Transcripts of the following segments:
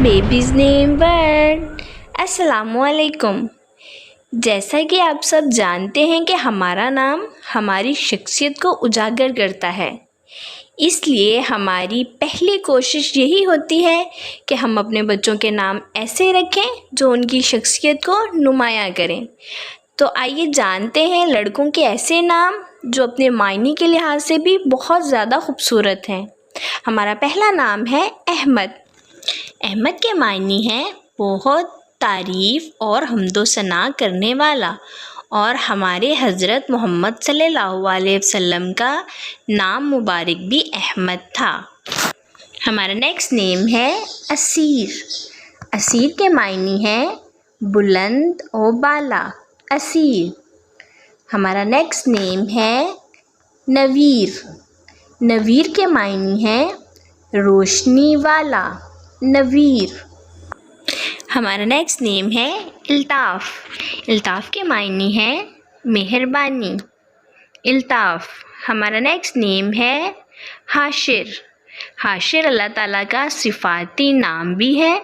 Babies نیم word. السلام علیکم۔ جیسا کہ آپ سب جانتے ہیں کہ ہمارا نام ہماری شخصیت کو اجاگر کرتا ہے، اس لیے ہماری پہلی کوشش یہی ہوتی ہے کہ ہم اپنے بچوں کے نام ایسے رکھیں جو ان کی شخصیت کو نمایاں کریں۔ تو آئیے جانتے ہیں لڑکوں کے ایسے نام جو اپنے معنی کے لحاظ سے بھی بہت زیادہ خوبصورت ہیں۔ ہمارا پہلا نام ہے احمد۔ احمد کے معنی ہے بہت تعریف اور حمد و ثنا کرنے والا، اور ہمارے حضرت محمد صلی اللہ علیہ وسلم کا نام مبارک بھی احمد تھا۔ ہمارا نیکسٹ نیم ہے اسیر۔ اسیر کے معنی ہے بلند و بالا، اسیر۔ ہمارا نیکسٹ نیم ہے نویر۔ نویر کے معنی ہے روشنی والا، نویر۔ ہمارا نیکسٹ نیم ہے الطاف۔ الطاف کے معنی ہے مہربانی، الطاف۔ ہمارا نیکسٹ نیم ہے حاشر۔ حاشر اللہ تعالیٰ کا صفاتی نام بھی ہے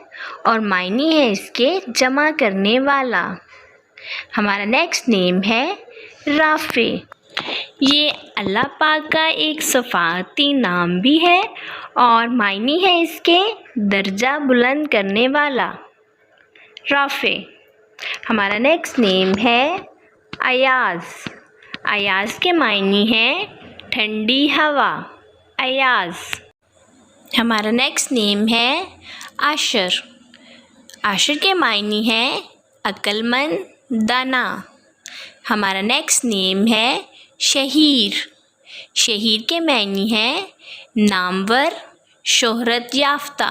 اور معنی ہے اس کے جمع کرنے والا۔ ہمارا نیکسٹ نیم ہے رافع۔ یہ اللہ پاک کا ایک صفاتی نام بھی ہے اور معنی ہے اس کے درجہ بلند کرنے والا، رافع۔ ہمارا نیکسٹ نیم ہے ایاز۔ ایاز کے معنی ہے ٹھنڈی ہوا، ایاز۔ ہمارا نیکسٹ نیم ہے عاشر۔ عاشر کے معنی ہے عقل مند، دانا۔ ہمارا نیکسٹ نیم ہے شہیر۔ شہیر کے معنی ہے نامور، شہرت یافتہ۔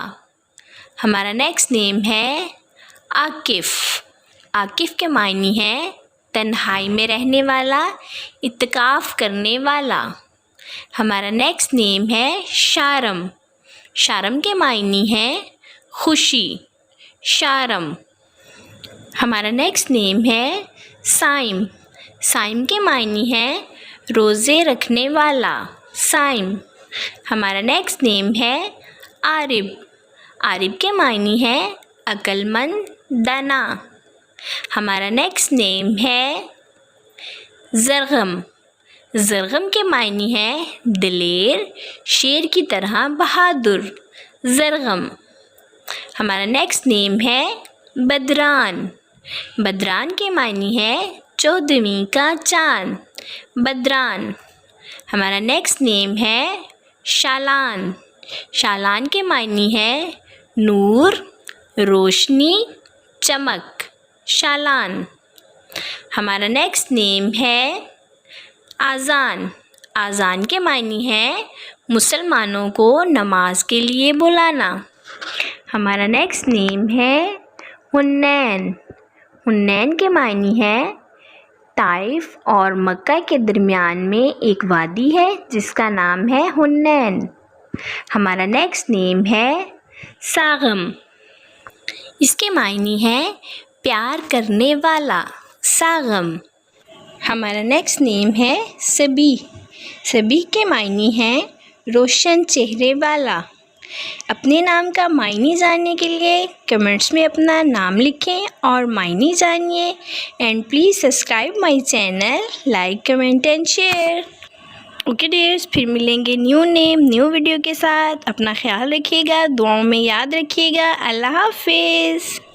ہمارا نیکسٹ نیم ہے عاکف۔ عاکف کے معنی ہے تنہائی میں رہنے والا، اعتکاف کرنے والا۔ ہمارا نیکسٹ نیم ہے شارم۔ شارم کے معنی ہے خوشی، شارم۔ ہمارا نیکسٹ نیم ہے صائم۔ صائم کے معنی ہے روزے رکھنے والا، صائم۔ ہمارا نیکسٹ نیم ہے عارب۔ عارب کے معنی ہے عقل مند، دانا۔ ہمارا نیکسٹ نیم ہے زرغم۔ زرغم کے معنی ہے دلیر، شیر کی طرح بہادر، زرغم۔ ہمارا نیکسٹ نیم ہے بدران۔ بدران کے معنی ہے 14ویں کا چاند، بدران۔ ہمارا نیکسٹ نیم ہے شالان۔ شالان کے معنی ہے نور، روشنی، چمک، شالان۔ ہمارا نیکسٹ نیم ہے آذان۔ آذان کے معنی ہے مسلمانوں کو نماز کے لیے بلانا۔ ہمارا نیکسٹ نیم ہے حنین۔ حنین کے معنی ہے طائف اور مکہ کے درمیان میں ایک وادی ہے جس کا نام ہے حنین۔ ہمارا نیکسٹ نیم ہے ساغم۔ اس کے معنی ہے پیار کرنے والا، ساغم۔ ہمارا نیکسٹ نیم ہے صبیح۔ صبیح کے معنی ہے روشن چہرے والا۔ اپنے نام کا معنی جاننے کے لیے کمنٹس میں اپنا نام لکھیں اور معنی جانیے، and please subscribe my channel, like, comment and share. Okay dears, پھر ملیں گے نیو نیم، نیو ویڈیو کے ساتھ۔ اپنا خیال رکھیے گا، دعاؤں میں یاد رکھیے گا۔ اللہ حافظ۔